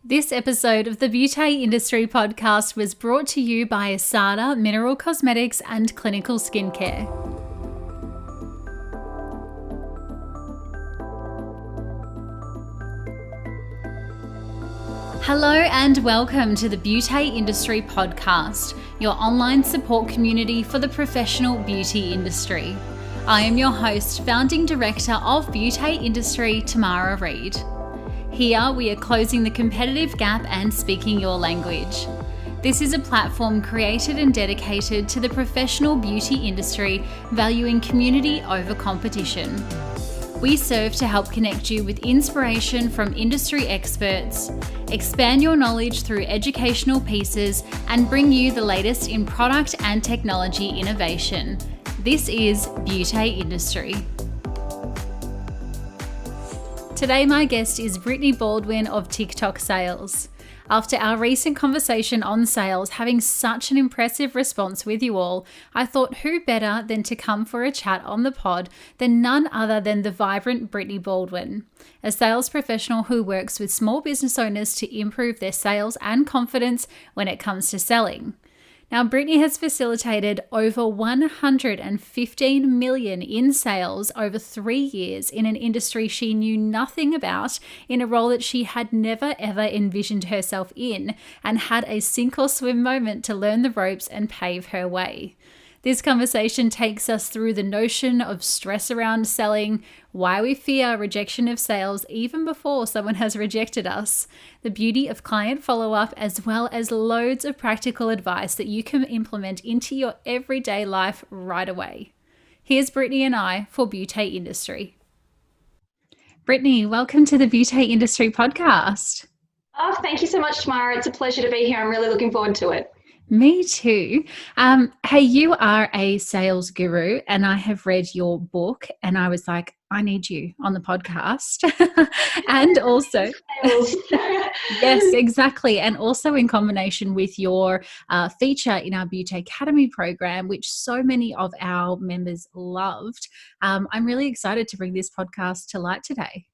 This episode of the Beauty Industry Podcast was brought to you by Issada Mineral Cosmetics and Clinical Skincare. Hello and welcome to the Beauty Industry Podcast, your online support community for the professional beauty industry. I am your host, founding director of Beauty Industry, Tamara Reid. Here we are closing the competitive gap and speaking your language. This is a platform created and dedicated to the professional beauty industry, valuing community over competition. We serve to help connect you with inspiration from industry experts, expand your knowledge through educational pieces, and bring you the latest in product and technology innovation. This is Beauty Industry. Today, my guest is Brittany Baldwin of TickTock Sales. After our recent conversation on sales having such an impressive response with you all, I thought who better than to come for a chat on the pod than none other than the vibrant Brittany Baldwin, a sales professional who works with small business owners to improve their sales and confidence when it comes to selling. Now, Brittany has facilitated over 115 million in sales over 3 years in an industry she knew nothing about, in a role that she had never ever envisioned herself in, and had a sink or swim moment to learn the ropes and pave her way. This conversation takes us through the notion of stress around selling, why we fear rejection of sales even before someone has rejected us, the beauty of client follow-up, as well as loads of practical advice that you can implement into your everyday life right away. Here's Brittany and I for Beauty Industry. Brittany, welcome to the Beauty Industry Podcast. Oh, thank you so much, Tamara. It's a pleasure to be here. I'm really looking forward to it. Me too. Hey, you are a sales guru, and I have read your book, and I was like, I need you on the podcast. And also, yes, exactly. And also in combination with your feature in our Beauty Academy program, which so many of our members loved. I'm really excited to bring this podcast to light today.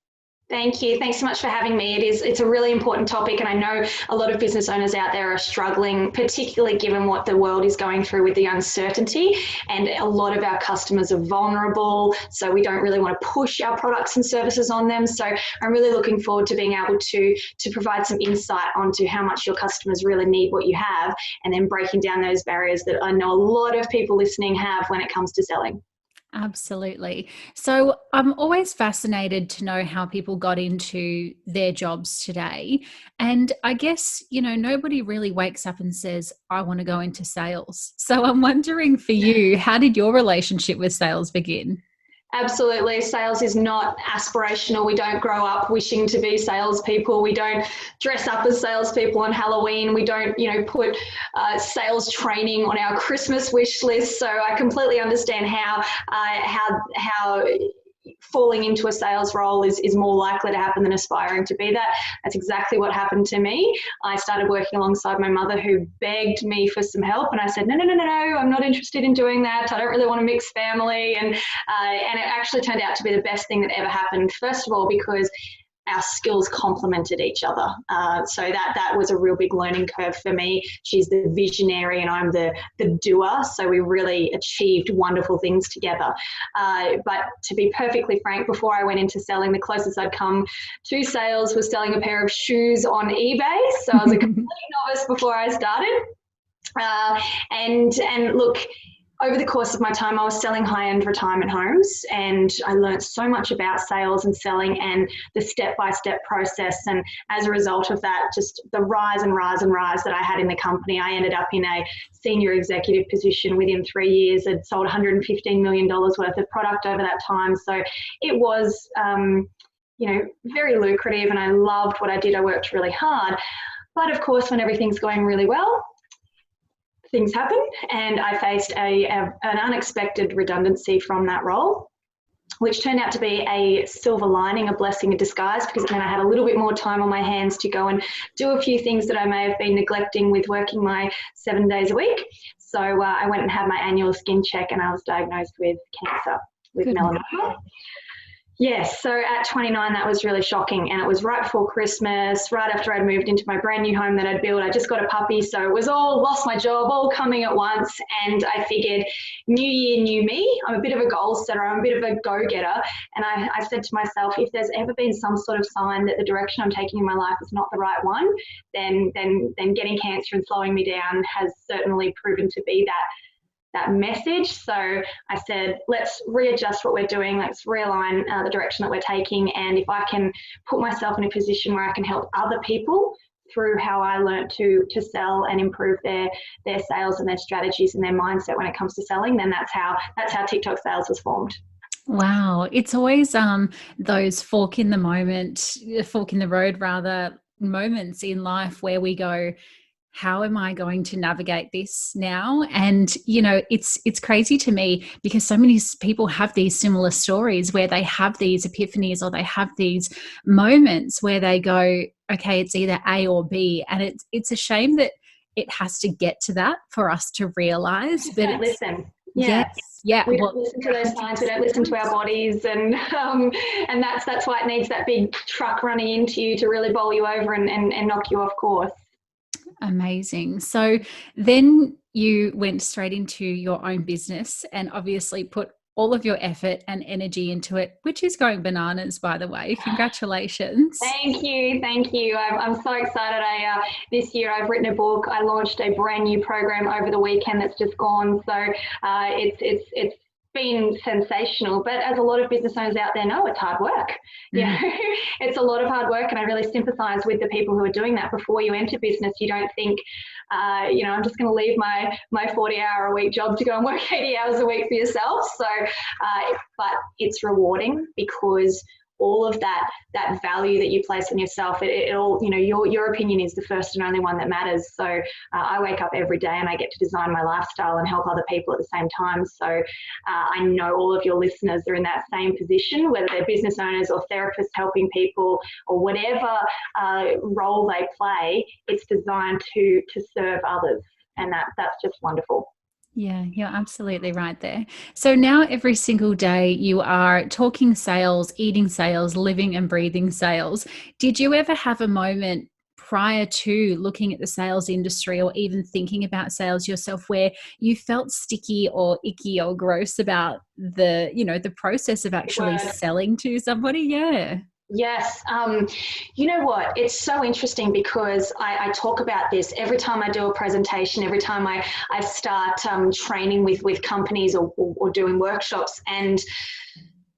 Thank you. Thanks so much for having me. It's a really important topic, and I know a lot of business owners out there are struggling, particularly given what the world is going through with the uncertainty, and a lot of our customers are vulnerable, so we don't really want to push our products and services on them. So I'm really looking forward to being able to provide some insight onto how much your customers really need what you have, and then breaking down those barriers that I know a lot of people listening have when it comes to selling. Absolutely. So I'm always fascinated to know how people got into their jobs today. And I guess, nobody really wakes up and says, I want to go into sales. So I'm wondering for you, how did your relationship with sales begin? Absolutely. Sales is not aspirational. We don't grow up wishing to be salespeople. We don't dress up as salespeople on Halloween. We don't, put sales training on our Christmas wish list. So I completely understand how falling into a sales role is more likely to happen than aspiring to be that. That's exactly what happened to me. I started working alongside my mother, who begged me for some help, and I said, no, I'm not interested in doing that. I don't really want to mix family. And it actually turned out to be the best thing that ever happened. First of all, because our skills complemented each other. So that was a real big learning curve for me. She's the visionary and I'm the doer. So we really achieved wonderful things together. But to be perfectly frank, before I went into selling, the closest I'd come to sales was selling a pair of shoes on eBay. So I was a complete novice before I started. And look, over the course of my time, I was selling high-end retirement homes, and I learned so much about sales and selling and the step-by-step process. And as a result of that, just the rise that I had in the company, I ended up in a senior executive position within 3 years. I'd sold $115 million worth of product over that time. So it was, very lucrative, and I loved what I did. I worked really hard. But of course, when everything's going really well, things happen, and I faced an unexpected redundancy from that role, which turned out to be a silver lining, a blessing in disguise, because it meant I had a little bit more time on my hands to go and do a few things that I may have been neglecting with working my 7 days a week. So I went and had my annual skin check, and I was diagnosed with cancer, with melanoma. Yes, so at 29, that was really shocking. And it was right before Christmas, right after I'd moved into my brand new home that I'd built. I just got a puppy. So it was all lost my job, all coming at once. And I figured, new year, new me. I'm a bit of a goal setter, I'm a bit of a go getter. And I said to myself, if there's ever been some sort of sign that the direction I'm taking in my life is not the right one, then getting cancer and slowing me down has certainly proven to be that message. So I said, let's readjust what we're doing, let's realign the direction that we're taking. And if I can put myself in a position where I can help other people through how I learned to sell and improve their sales and their strategies and their mindset when it comes to selling, then that's how TickTock Sales was formed. Wow. It's always those fork in the road rather, moments in life where we go, how am I going to navigate this now? And, it's crazy to me because so many people have these similar stories where they have these epiphanies or they have these moments where they go, okay, it's either A or B. And it's a shame that it has to get to that for us to realize. But don't listen. Yeah. Yes. Yeah. We don't listen to those signs. We don't listen to our bodies, and that's why it needs that big truck running into you to really bowl you over and knock you off course. Amazing. So then you went straight into your own business and obviously put all of your effort and energy into it, which is going bananas, by the way. Congratulations. Thank you. I'm so excited. This year I've written a book. I launched a brand new program over the weekend that's just gone. So it's been sensational, but as a lot of business owners out there know, it's hard work. It's a lot of hard work, and I really sympathize with the people who are doing that. Before you enter business, you don't think I'm just going to leave my 40-hour-a-week job to go and work 80 hours a week for yourself. So but it's rewarding because all of that value that you place on yourself, it all, your opinion is the first and only one that matters. So I wake up every day and I get to design my lifestyle and help other people at the same time. So I know all of your listeners are in that same position, whether they're business owners or therapists helping people or whatever role they play. It's designed to serve others, and that's just wonderful. Yeah, you're absolutely right there. So now every single day you are talking sales, eating sales, living and breathing sales. Did you ever have a moment prior to looking at the sales industry or even thinking about sales yourself where you felt sticky or icky or gross about the process of actually selling to somebody? Yeah. Yes. You know what? It's so interesting because I talk about this every time I do a presentation, every time I start training with companies or doing workshops, and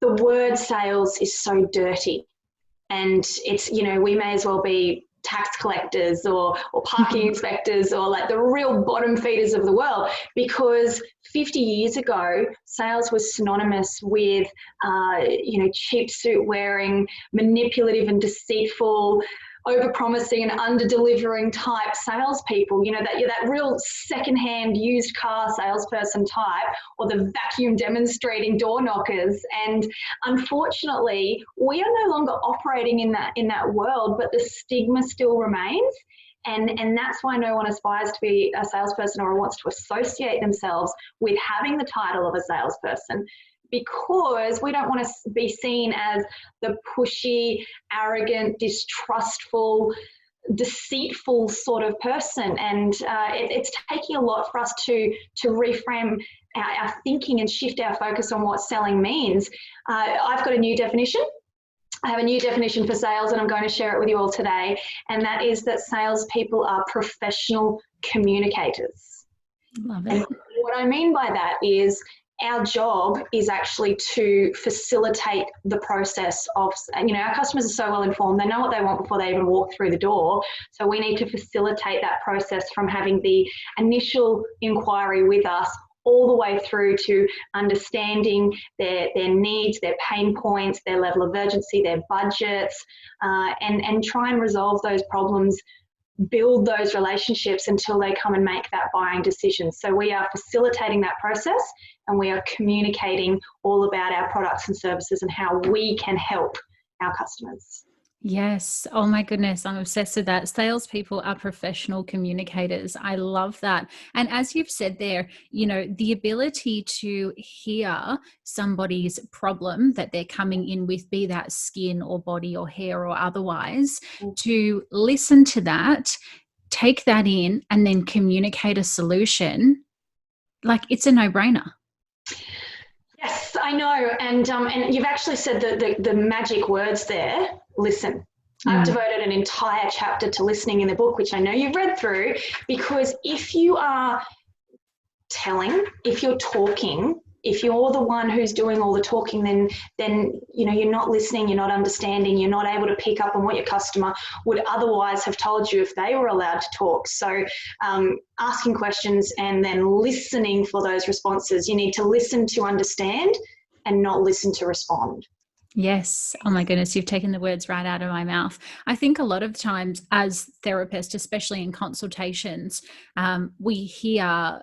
the word sales is so dirty. And it's, we may as well be tax collectors or parking inspectors or like the real bottom feeders of the world, because 50 years ago, sales was synonymous with, cheap suit wearing, manipulative and deceitful, over-promising and under-delivering type salespeople, that real second-hand used car salesperson type, or the vacuum demonstrating door knockers. And unfortunately, we are no longer operating in that world, but the stigma still remains. And that's why no one aspires to be a salesperson or wants to associate themselves with having the title of a salesperson, because we don't want to be seen as the pushy, arrogant, distrustful, deceitful sort of person. And it's taking a lot for us to reframe our thinking and shift our focus on what selling means. I've got a new definition. I have a new definition for sales, and I'm going to share it with you all today. And that is that salespeople are professional communicators. Love it. And what I mean by that is our job is actually to facilitate the process of, our customers are so well informed, they know what they want before they even walk through the door. So we need to facilitate that process from having the initial inquiry with us all the way through to understanding their needs, their pain points, their level of urgency, their budgets, and try and resolve those problems, build those relationships until they come and make that buying decision. So we are facilitating that process, and we are communicating all about our products and services and how we can help our customers. Yes. Oh my goodness. I'm obsessed with that. Salespeople are professional communicators. I love that. And as you've said there, the ability to hear somebody's problem that they're coming in with, be that skin or body or hair or otherwise, to listen to that, take that in, and then communicate a solution. Like, it's a no-brainer. Yes, I know, and you've actually said the magic words there. Listen. I've devoted an entire chapter to listening in the book, which I know you've read through, because if you are telling, if you're talking, if you're the one who's doing all the talking, then you're not listening, you're not understanding, you're not able to pick up on what your customer would otherwise have told you if they were allowed to talk. So asking questions and then listening for those responses. You need to listen to understand and not listen to respond. Yes. Oh my goodness, you've taken the words right out of my mouth. I think a lot of times as therapists, especially in consultations, we hear,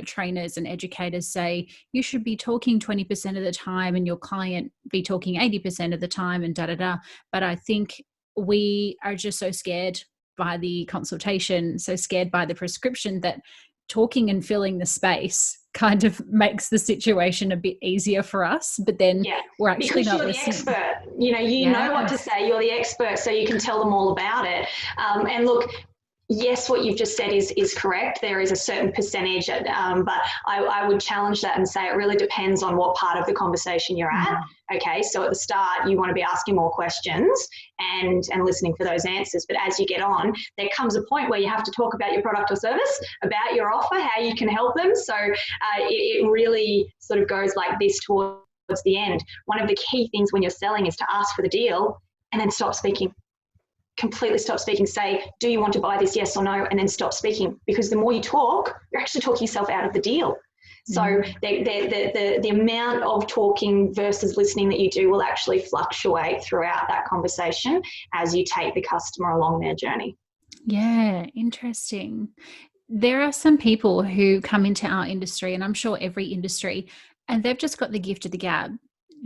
trainers and educators say, you should be talking 20% of the time and your client be talking 80% of the time and da-da-da. But I think we are just so scared by the consultation, so scared by the prescription, that talking and filling the space kind of makes the situation a bit easier for us, but then we're actually because not you're listening. the expert. You know what to say. You're the expert, so you can tell them all about it. And look, yes, what you've just said is correct. There is a certain percentage, but I would challenge that and say it really depends on what part of the conversation you're at. Okay, so at the start, you want to be asking more questions and listening for those answers. But as you get on, there comes a point where you have to talk about your product or service, about your offer, how you can help them. So it really sort of goes like this towards the end. One of the key things when you're selling is to ask for the deal and then stop speaking. Completely stop speaking. Say, do you want to buy this? Yes or no? And then stop speaking, because the more you talk, you're actually talking yourself out of the deal. So the amount of talking versus listening that you do will actually fluctuate throughout that conversation as you take the customer along their journey. Yeah, interesting. There are some people who come into our industry, and I'm sure every industry, and they've just got the gift of the gab.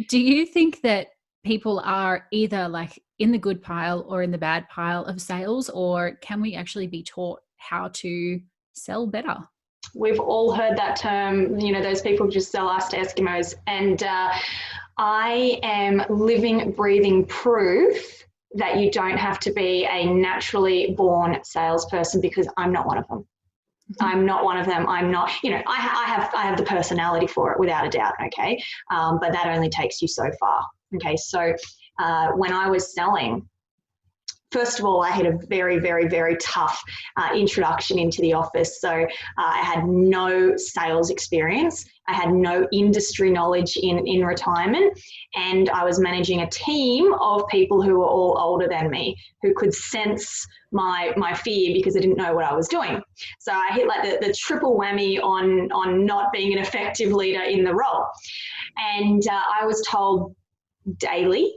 Do you think that people are either like in the good pile or in the bad pile of sales, or can we actually be taught how to sell better? We've all heard that term, those people just sell ice to Eskimos. And I am living, breathing proof that you don't have to be a naturally born salesperson, because I'm not one of them. I'm not one of them. I'm not, I have the personality for it without a doubt. Okay. But that only takes you so far. Okay. So when I was selling, first of all, I had a very, very, very tough introduction into the office. So I had no sales experience. I had no industry knowledge in retirement. And I was managing a team of people who were all older than me, who could sense my fear because I didn't know what I was doing. So I hit like the triple whammy on not being an effective leader in the role. And I was told daily,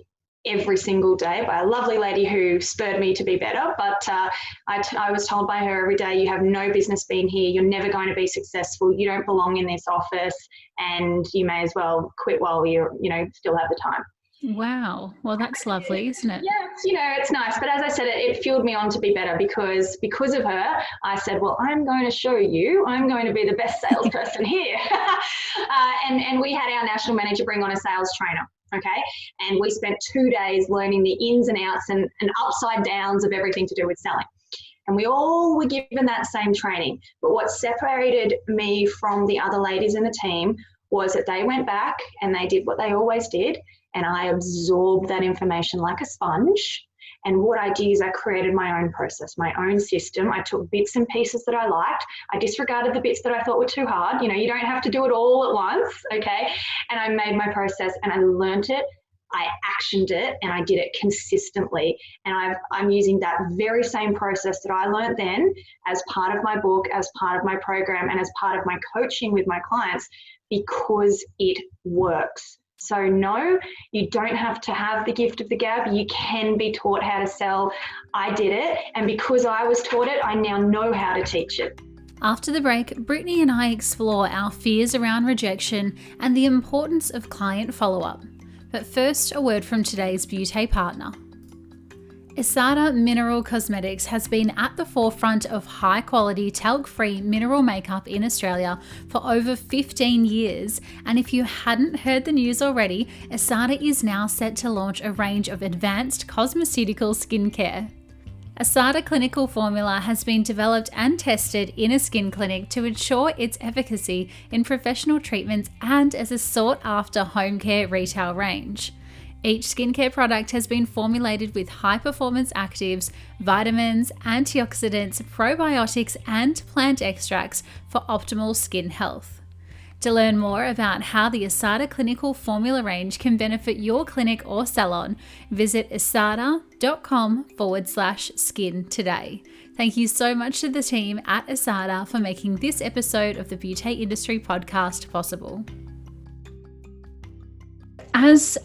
every single day, by a lovely lady who spurred me to be better. But I was told by her every day, you have no business being here. You're never going to be successful. You don't belong in this office, and you may as well quit while you're, still have the time. Wow. Well, that's lovely, isn't it? Yeah, it's nice. But as I said, it fueled me on to be better, because of her, I said, well, I'm going to show you. I'm going to be the best salesperson here. And we had our national manager bring on a sales trainer. Okay. And we spent 2 days learning the ins and outs and upside downs of everything to do with selling. And we all were given that same training. But what separated me from the other ladies in the team was that they went back and they did what they always did. And I absorbed that information like a sponge. And what I did is I created my own process, my own system. I took bits and pieces that I liked. I disregarded the bits that I thought were too hard. You don't have to do it all at once, okay? And I made my process and I learned it. I actioned it and I did it consistently. And I'm using that very same process that I learned then as part of my book, as part of my program, and as part of my coaching with my clients, because it works. So no, you don't have to have the gift of the gab. You can be taught how to sell. I did it. And because I was taught it, I now know how to teach it. After the break, Brittany and I explore our fears around rejection and the importance of client follow-up. But first, a word from today's BeautePartner. Issada Mineral Cosmetics has been at the forefront of high-quality, talc-free mineral makeup in Australia for over 15 years, and if you hadn't heard the news already, Issada is now set to launch a range of advanced cosmeceutical skincare. Issada Clinical Formula has been developed and tested in a skin clinic to ensure its efficacy in professional treatments and as a sought-after home care retail range. Each skincare product has been formulated with high-performance actives, vitamins, antioxidants, probiotics, and plant extracts for optimal skin health. To learn more about how the Issada Clinical Formula range can benefit your clinic or salon, visit issada.com/skin today. Thank you so much to the team at Issada for making this episode of the Beauty Industry Podcast possible. As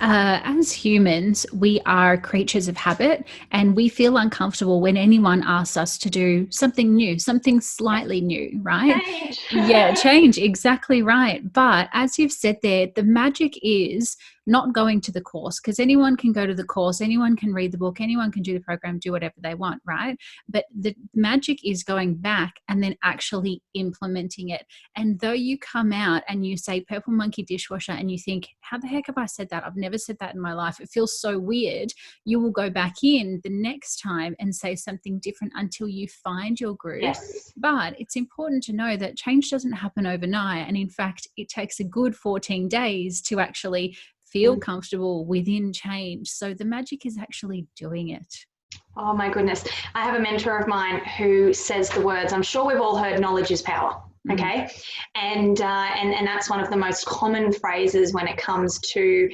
humans, we are creatures of habit, and we feel uncomfortable when anyone asks us to do something new, something slightly new, right? Change. Yeah, change, exactly right. But as you've said there, the magic is not going to the course, because anyone can go to the course, anyone can read the book, anyone can do the program, do whatever they want, right? But the magic is going back and then actually implementing it. And though you come out and you say Purple Monkey dishwasher and you think, how the heck have I said that? I've never said that in my life. It feels so weird. You will go back in the next time and say something different until you find your groove. Yes. But it's important to know that change doesn't happen overnight. And in fact, it takes a good 14 days to actually feel comfortable within change. So the magic is actually doing it. Oh my goodness. I have a mentor of mine who says the words, I'm sure we've all heard knowledge is power. Okay. And that's one of the most common phrases when it comes to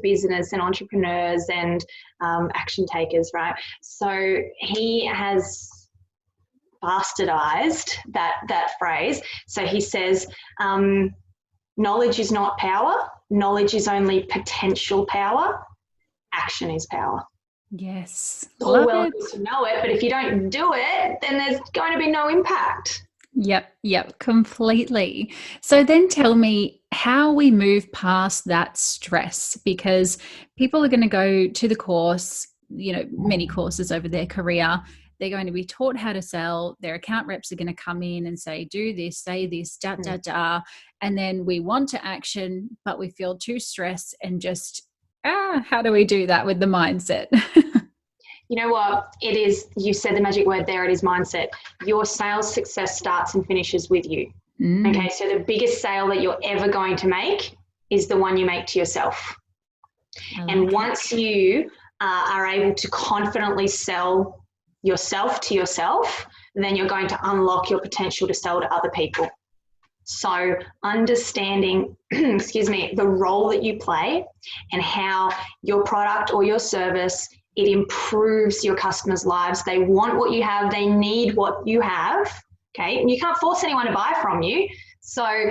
business and entrepreneurs and action takers, right? So he has bastardized that phrase. So he says, knowledge is not power. Knowledge is only potential power. Action is power. Yes. It's all well good to know it, but if you don't do it, then there's going to be no impact. Yep, completely. So then tell me how we move past that stress, because people are going to go to the course, many courses over their career. They're going to be taught how to sell. Their account reps are going to come in and say, do this, say this, and then we want to action, but we feel too stressed and just, how do we do that with the mindset? You know what? It is, you said the magic word there, it is mindset. Your sales success starts and finishes with you. Okay, so the biggest sale that you're ever going to make is the one you make to yourself. And once you are able to confidently sell yourself to yourself, then you're going to unlock your potential to sell to other people. So understanding, the role that you play and how your product or your service, it improves your customers' lives. They want what you have. They need what you have. Okay. And you can't force anyone to buy from you. So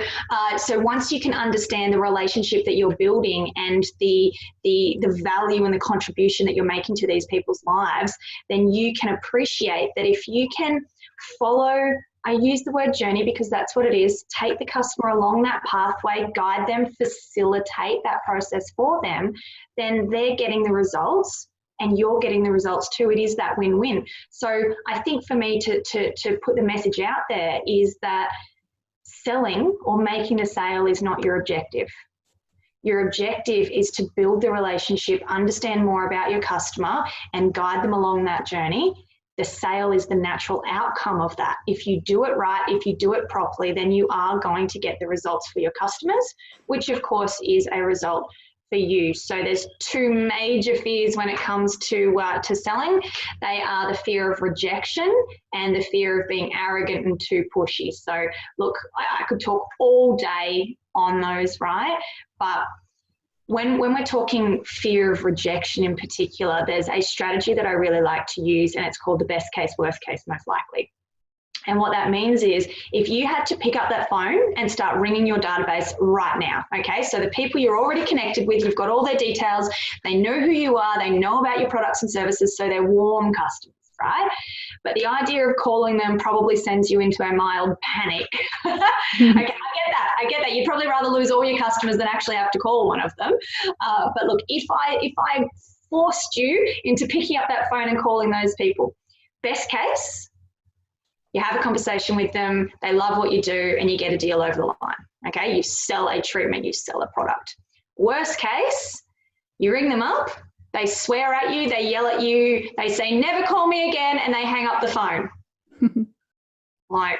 once you can understand the relationship that you're building and the value and the contribution that you're making to these people's lives, then you can appreciate that if you can follow, I use the word journey because that's what it is, take the customer along that pathway, guide them, facilitate that process for them, then they're getting the results and you're getting the results too. It is that win-win. So I think for me to put the message out there is that selling or making a sale is not your objective. Your objective is to build the relationship, understand more about your customer and guide them along that journey. The sale is the natural outcome of that. If you do it right, if you do it properly, then you are going to get the results for your customers, which of course is a result for you. So there's two major fears when it comes to selling. They are the fear of rejection and the fear of being arrogant and too pushy. So look, I could talk all day on those, right? But when we're talking fear of rejection in particular, there's a strategy that I really like to use, and it's called the best case, worst case, most likely. And what that means is if you had to pick up that phone and start ringing your database right now, okay? So the people you're already connected with, you've got all their details, they know who you are, they know about your products and services, so they're warm customers, right? But the idea of calling them probably sends you into a mild panic. Okay, I get that. You'd probably rather lose all your customers than actually have to call one of them. But look, if I forced you into picking up that phone and calling those people. Best case, you have a conversation with them, they love what you do, and you get a deal over the line. Okay, you sell a treatment, you sell a product. Worst case, you ring them up, they swear at you, they yell at you, they say, never call me again, and they hang up the phone. Like,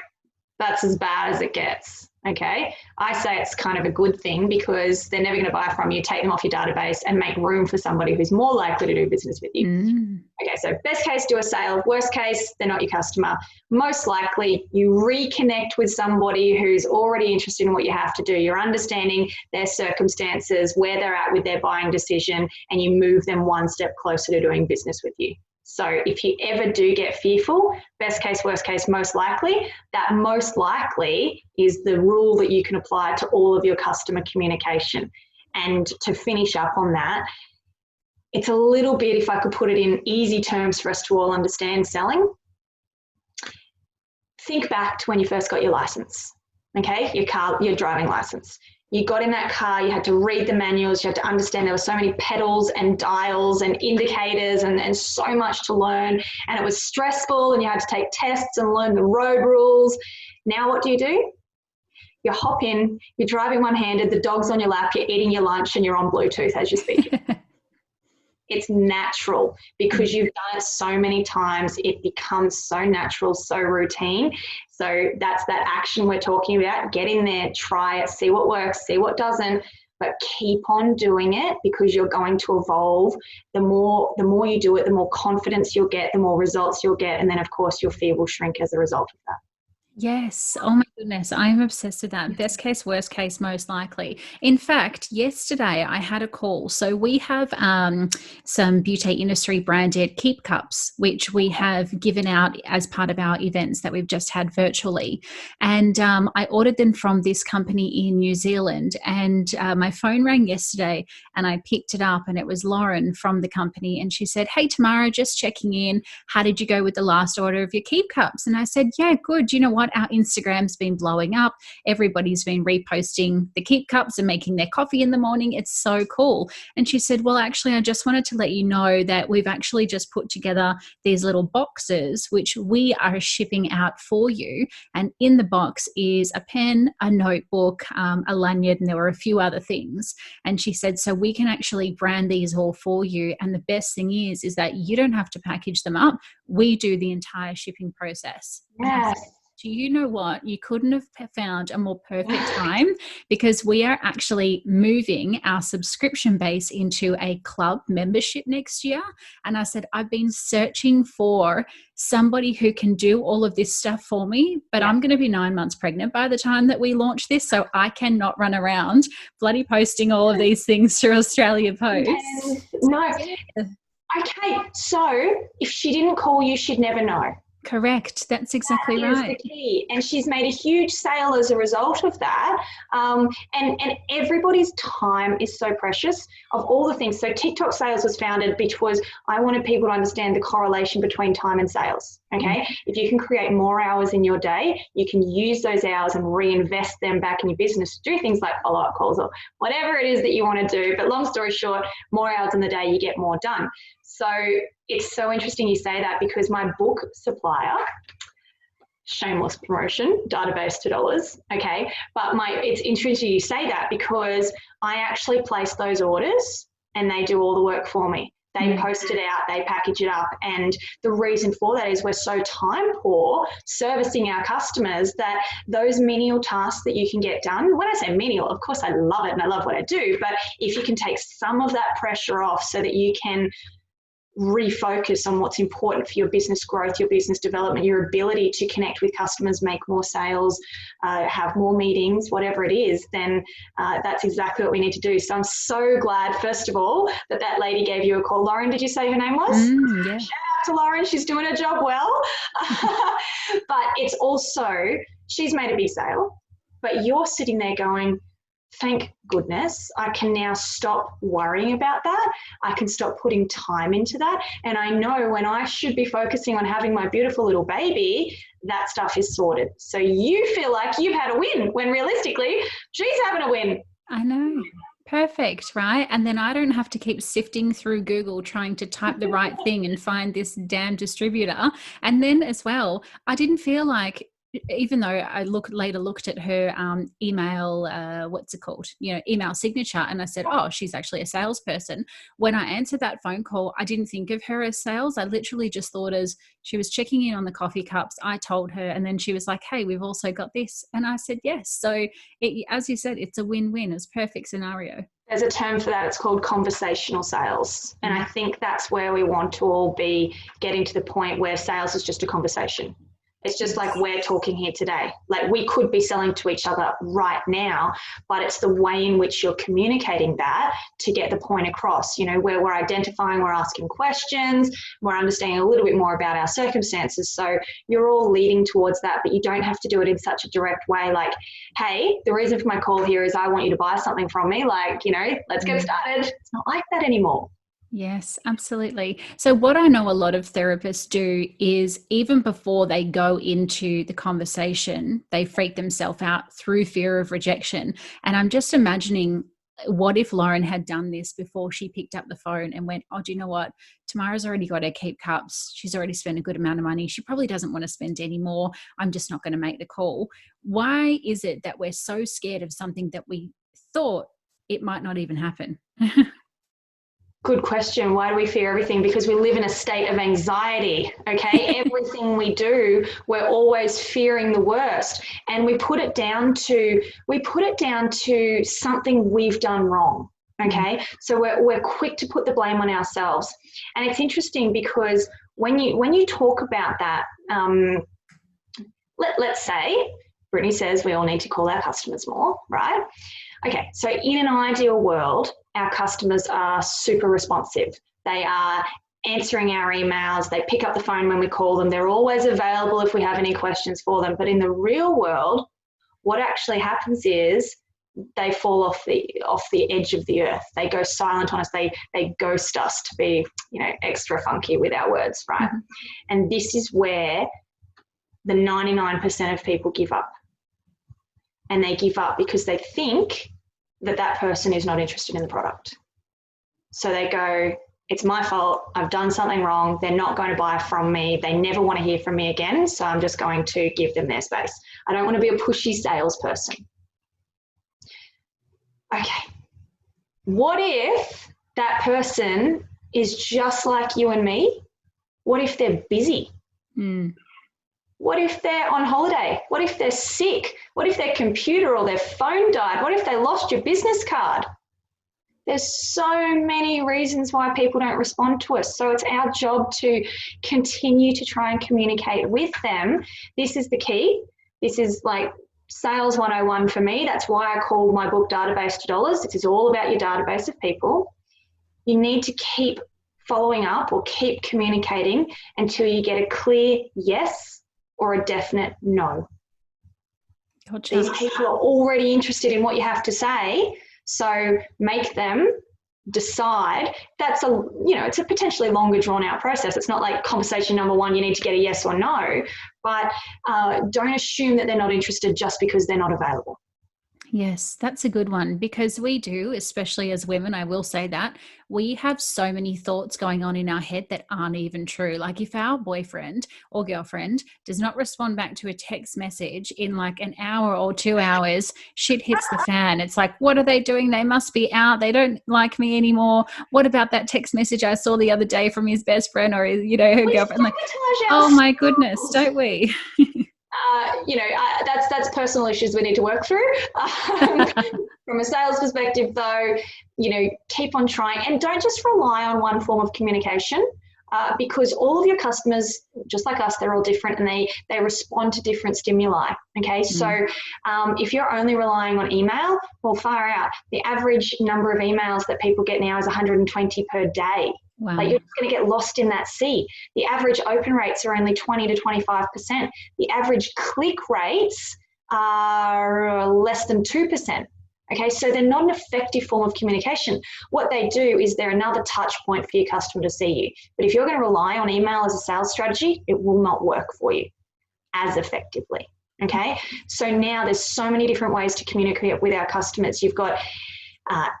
that's as bad as it gets. Okay, I say it's kind of a good thing because they're never going to buy from you, take them off your database and make room for somebody who's more likely to do business with you. Okay, so best case, do a sale. Worst case, they're not your customer. Most likely, you reconnect with somebody who's already interested in what you have to do. You're understanding their circumstances, where they're at with their buying decision, and you move them one step closer to doing business with you. So if you ever do get fearful, best case, worst case, most likely, that most likely is the rule that you can apply to all of your customer communication. And to finish up on that, it's a little bit, if I could put it in easy terms for us to all understand selling, think back to when you first got your license, okay, your driving license. You got in that car, you had to read the manuals, you had to understand there were so many pedals and dials and indicators and so much to learn, and it was stressful, and you had to take tests and learn the road rules. Now what do? You hop in, you're driving one-handed, the dog's on your lap, you're eating your lunch, and you're on Bluetooth as you're speaking. It's natural because you've done it so many times. It becomes so natural, so routine. So that's that action we're talking about. Get in there, try it, see what works, see what doesn't, but keep on doing it because you're going to evolve. The more you do it, the more confidence you'll get, the more results you'll get. And then, of course, your fear will shrink as a result of that. Yes. Oh my goodness. I'm obsessed with that. Best case, worst case, most likely. In fact, yesterday I had a call. So we have some beauty industry branded keep cups, which we have given out as part of our events that we've just had virtually. And I ordered them from this company in New Zealand, and my phone rang yesterday and I picked it up, and it was Lauren from the company. And she said, "Hey, Tamara, just checking in. How did you go with the last order of your keep cups?" And I said, "Yeah, good. You know what? Our Instagram's been blowing up. Everybody's been reposting the keep cups and making their coffee in the morning. It's so cool." And she said, "Well, actually, I just wanted to let you know that we've actually just put together these little boxes, which we are shipping out for you. And in the box is a pen, a notebook, a lanyard, and there were a few other things." And she said, "So we can actually brand these all for you. And the best thing is that you don't have to package them up. We do the entire shipping process." Yes. Do you know what? You couldn't have found a more perfect time, because we are actually moving our subscription base into a club membership next year. And I said, "I've been searching for somebody who can do all of this stuff for me, but I'm going to be 9 months pregnant by the time that we launch this. So I cannot run around bloody posting all of these things through Australia Post." No. Okay. So if she didn't call you, she'd never know. Correct. That's exactly right. That is the key. And she's made a huge sale as a result of that. And everybody's time is so precious of all the things. So TickTock Sales was founded because I wanted people to understand the correlation between time and sales. Okay. If you can create more hours in your day, you can use those hours and reinvest them back in your business to do things like follow-up calls or whatever it is that you want to do. But long story short, more hours in the day, you get more done. So it's so interesting you say that, because my book supplier, shameless promotion, database $2, okay, but it's interesting you say that, because I actually place those orders and they do all the work for me. They post it out, they package it up, and the reason for that is we're so time poor servicing our customers that those menial tasks that you can get done, when I say menial, of course I love it and I love what I do, but if you can take some of that pressure off so that you can refocus on what's important for your business growth, your business development, your ability to connect with customers, make more sales, have more meetings, whatever it is, then that's exactly what we need to do. So I'm so glad, first of all, that lady gave you a call. Lauren, did you say her name was? Yeah. Shout out to Lauren. She's doing her job well. But it's also, she's made a big sale, but you're sitting there going, thank goodness, I can now stop worrying about that. I can stop putting time into that. And I know when I should be focusing on having my beautiful little baby, that stuff is sorted. So you feel like you've had a win when realistically she's having a win. I know. Perfect, right? And then I don't have to keep sifting through Google trying to type the right thing and find this damn distributor. And then as well, I didn't feel like, even though I later looked at her email, what's it called? Email signature, and I said, oh, she's actually a salesperson. When I answered that phone call, I didn't think of her as sales. I literally just thought as she was checking in on the coffee cups. I told her, and then she was like, hey, we've also got this. And I said, yes. So as you said, it's a win-win. It's a perfect scenario. There's a term for that. It's called conversational sales. And I think that's where we want to all be getting to the point where sales is just a conversation. It's just like we're talking here today. Like we could be selling to each other right now, but it's the way in which you're communicating that to get the point across, where we're identifying, we're asking questions, we're understanding a little bit more about our circumstances. So you're all leading towards that, but you don't have to do it in such a direct way. Like, hey, the reason for my call here is I want you to buy something from me. Like, let's get started. It's not like that anymore. Yes, absolutely. So what I know a lot of therapists do is even before they go into the conversation, they freak themselves out through fear of rejection. And I'm just imagining, what if Lauren had done this before she picked up the phone and went, oh, do you know what? Tamara's already got her keep cups. She's already spent a good amount of money. She probably doesn't want to spend any more. I'm just not going to make the call. Why is it that we're so scared of something that we thought it might not even happen? Good question. Why do we fear everything? Because we live in a state of anxiety, okay? Everything we do, we're always fearing the worst. And we put it down to something we've done wrong, okay? So we're quick to put the blame on ourselves. And it's interesting because when you talk about that, let's say, Brittany says we all need to call our customers more, right? Okay, so in an ideal world, our customers are super responsive. They are answering our emails. They pick up the phone when we call them. They're always available if we have any questions for them. But in the real world, what actually happens is they fall off the edge of the earth. They go silent on us. They ghost us, to be extra funky with our words, right? Mm-hmm. And this is where the 99% of people give up. And they give up because they think that person is not interested in the product. So they go, it's my fault. I've done something wrong. They're not going to buy from me. They never want to hear from me again. So I'm just going to give them their space. I don't want to be a pushy salesperson. Okay. What if that person is just like you and me? What if they're busy? What if they're on holiday? What if they're sick? What if their computer or their phone died? What if they lost your business card? There's so many reasons why people don't respond to us. So it's our job to continue to try and communicate with them. This is the key. This is like sales 101 for me. That's why I call my book Database to Dollars. This is all about your database of people. You need to keep following up or keep communicating until you get a clear yes or a definite no. Gotcha. These people are already interested in what you have to say, so make them decide. That's it's a potentially longer drawn out process. It's not like conversation number one, you need to get a yes or no, but don't assume that they're not interested just because they're not available. Yes, that's a good one, because we do, especially as women, I will say that, we have so many thoughts going on in our head that aren't even true. Like if our boyfriend or girlfriend does not respond back to a text message in like an hour or 2 hours, shit hits the fan. It's like, what are they doing? They must be out. They don't like me anymore. What about that text message I saw the other day from his best friend or her girlfriend? Like, oh my goodness, don't we? That's personal issues we need to work through. From a sales perspective, though, keep on trying and don't just rely on one form of communication, because all of your customers, just like us, they're all different and they respond to different stimuli. Okay, so if you're only relying on email, well, far out. The average number of emails that people get now is 120 per day. Wow. Like you're just going to get lost in that sea. The average open rates are only 20 to 25%. The average click rates are less than 2%. Okay, so they're not an effective form of communication. What they do is they're another touch point for your customer to see you. But if you're going to rely on email as a sales strategy, it will not work for you as effectively. Okay, so now there's so many different ways to communicate with our customers. You've got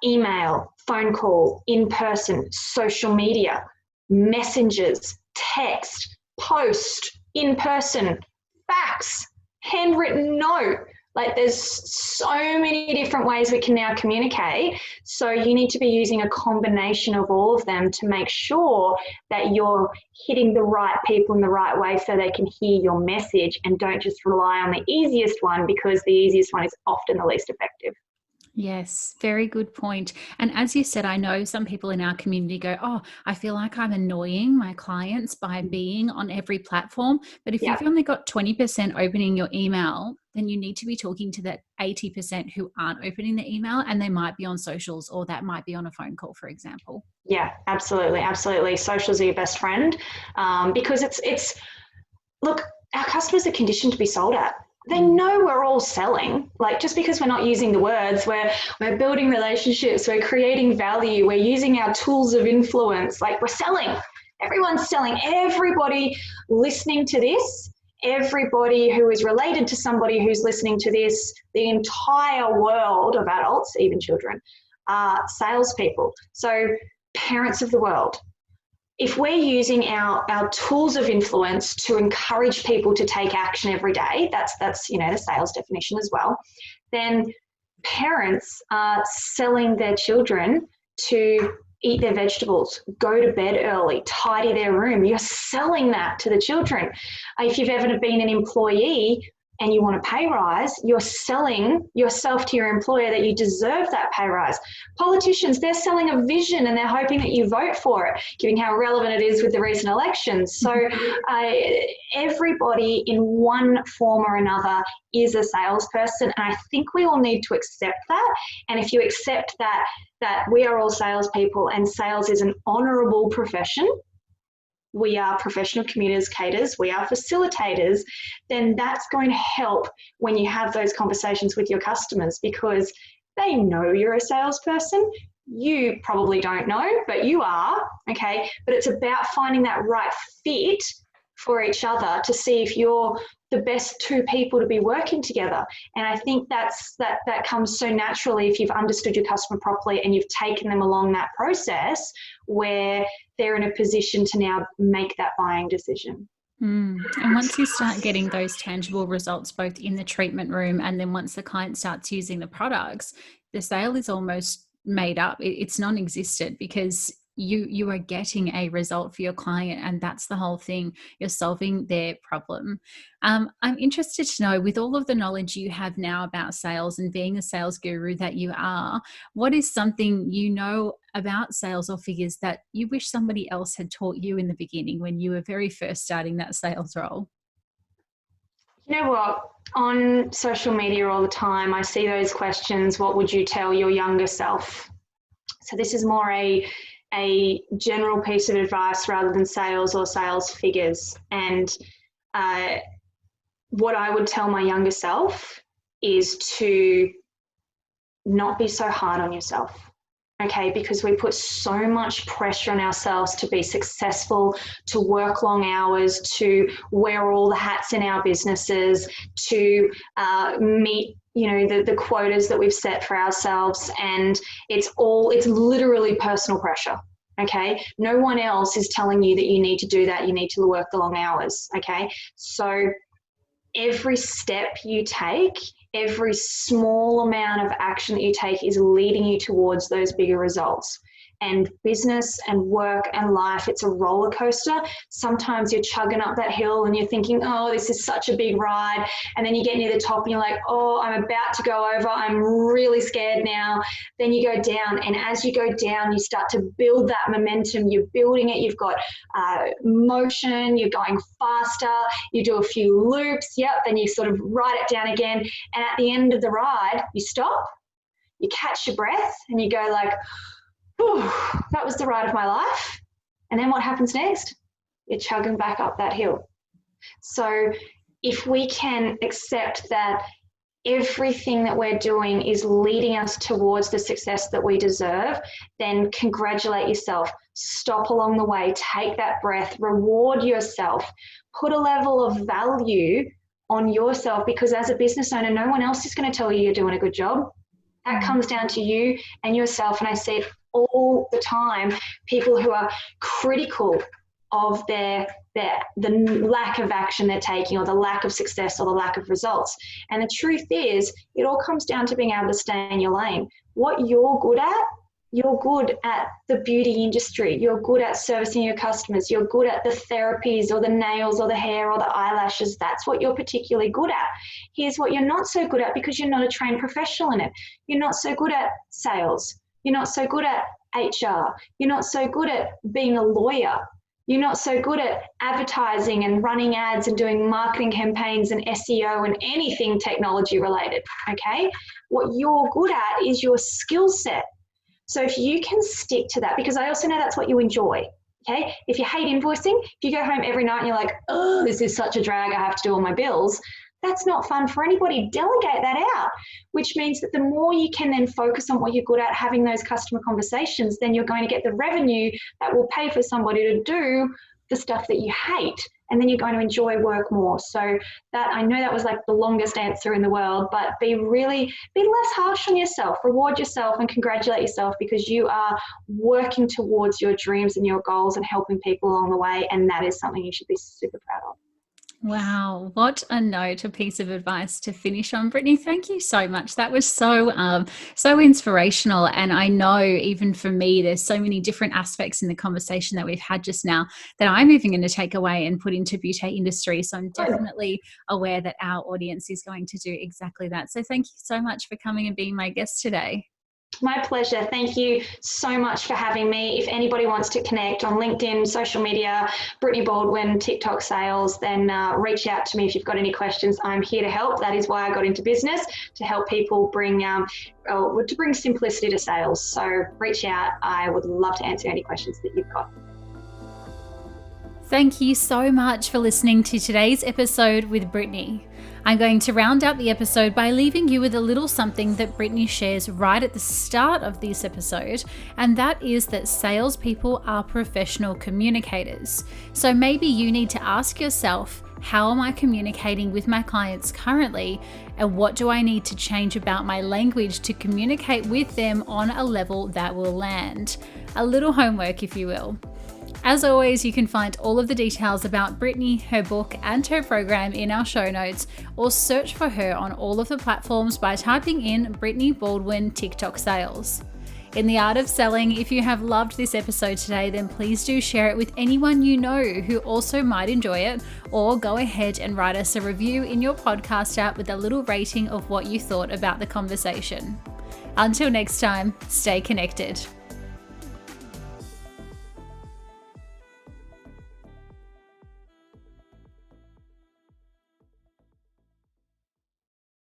email, phone call, in person, social media, messengers, text, post, in person, fax, handwritten note. Like there's so many different ways we can now communicate. So you need to be using a combination of all of them to make sure that you're hitting the right people in the right way so they can hear your message, and don't just rely on the easiest one, because the easiest one is often the least effective. Yes, very good point. And as you said, I know some people in our community go, oh, I feel like I'm annoying my clients by being on every platform. But if you've only got 20% opening your email, then you need to be talking to that 80% who aren't opening the email, and they might be on socials, or that might be on a phone call, for example. Yeah, absolutely. Absolutely. Socials are your best friend, because it's, look, our customers are conditioned to be sold at. They know we're all selling. Like, just because we're not using the words, we're building relationships, we're creating value, we're using our tools of influence. Like, we're selling. Everyone's selling. Everybody listening to this, everybody who is related to somebody who's listening to this, the entire world of adults, even children, are salespeople. So parents of the world, if we're using our tools of influence to encourage people to take action every day, that's the sales definition as well, then parents are selling their children to eat their vegetables, go to bed early, tidy their room. You're selling that to the children. If you've ever been an employee and you want a pay rise, you're selling yourself to your employer that you deserve that pay rise. Politicians, they're selling a vision and they're hoping that you vote for it, given how relevant it is with the recent elections. So everybody in one form or another is a salesperson, and I think we all need to accept that. And if you accept that we are all salespeople and sales is an honourable profession, we are professional communicators, we are facilitators, then that's going to help when you have those conversations with your customers, because they know you're a salesperson. You probably don't know, but you are, okay? But it's about finding that right fit for each other to see if you're the best two people to be working together. And I think that comes so naturally if you've understood your customer properly and you've taken them along that process where they're in a position to now make that buying decision. And once you start getting those tangible results, both in the treatment room and then once the client starts using the products, the sale is almost made up. It's non-existent, because you are getting a result for your client, and that's the whole thing. You're solving their problem. I'm interested to know, with all of the knowledge you have now about sales and being the sales guru that you are, what is something you know about sales or figures that you wish somebody else had taught you in the beginning when you were very first starting that sales role? You know what? On social media all the time, I see those questions, what would you tell your younger self? So this is more a general piece of advice rather than sales or sales figures. And what I would tell my younger self is to not be so hard on yourself. Okay, because we put so much pressure on ourselves to be successful, to work long hours, to wear all the hats in our businesses, to meet the quotas that we've set for ourselves, and it's literally personal pressure. Okay, no one else is telling you that you need to do that, you need to work the long hours. Okay, so every step you take, every small amount of action that you take is leading you towards those bigger results. And business and work and life, it's a roller coaster. Sometimes you're chugging up that hill and you're thinking, oh, this is such a big ride. And then you get near the top and you're like, oh, I'm about to go over. I'm really scared now. Then you go down. And as you go down, you start to build that momentum. You're building it. You've got motion. You're going faster. You do a few loops. Yep. Then you sort of ride it down again. And at the end of the ride, you stop, you catch your breath, and you go like, that was the ride of my life. And then what happens next? You're chugging back up that hill. So if we can accept that everything that we're doing is leading us towards the success that we deserve, then congratulate yourself. Stop along the way, take that breath, reward yourself, put a level of value on yourself, because as a business owner, no one else is going to tell you you're doing a good job. That comes down to you and yourself. And I see it all the time, people who are critical of the lack of action they're taking, or the lack of success, or the lack of results. And the truth is, it all comes down to being able to stay in your lane. What you're good at the beauty industry. You're good at servicing your customers. You're good at the therapies, or the nails, or the hair, or the eyelashes. That's what you're particularly good at. Here's what you're not so good at, because you're not a trained professional in it. You're not so good at sales. You're not so good at HR. You're not so good at being a lawyer. You're not so good at advertising and running ads and doing marketing campaigns and SEO and anything technology related, okay? What you're good at is your skill set. So if you can stick to that, because I also know that's what you enjoy, okay? If you hate invoicing, if you go home every night and you're like, oh, this is such a drag, I have to do all my bills, that's not fun for anybody. Delegate that out, which means that the more you can then focus on what you're good at, having those customer conversations, then you're going to get the revenue that will pay for somebody to do the stuff that you hate, and then you're going to enjoy work more. So that, I know that was like the longest answer in the world, but be less harsh on yourself, reward yourself and congratulate yourself, because you are working towards your dreams and your goals and helping people along the way. And that is something you should be super proud of. Wow, what a piece of advice to finish on, Brittany. Thank you so much. That was so inspirational. And I know even for me, there's so many different aspects in the conversation that we've had just now that I'm even going to take away and put into beauty industry. So I'm definitely aware that our audience is going to do exactly that. So thank you so much for coming and being my guest today. My pleasure. Thank you so much for having me. If anybody wants to connect on LinkedIn, social media, Brittany Baldwin, TickTock sales, then reach out to me if you've got any questions. I'm here to help. That is why I got into business, to help people bring simplicity to sales. So reach out. I would love to answer any questions that you've got. Thank you so much for listening to today's episode with Brittany. I'm going to round out the episode by leaving you with a little something that Brittany shares right at the start of this episode, and that is that salespeople are professional communicators. So maybe you need to ask yourself, how am I communicating with my clients currently, and what do I need to change about my language to communicate with them on a level that will land? A little homework, if you will. As always, you can find all of the details about Brittany, her book, and her program in our show notes, or search for her on all of the platforms by typing in Brittany Baldwin TickTock Sales. In the art of selling, if you have loved this episode today, then please do share it with anyone you know who also might enjoy it, or go ahead and write us a review in your podcast app with a little rating of what you thought about the conversation. Until next time, stay connected.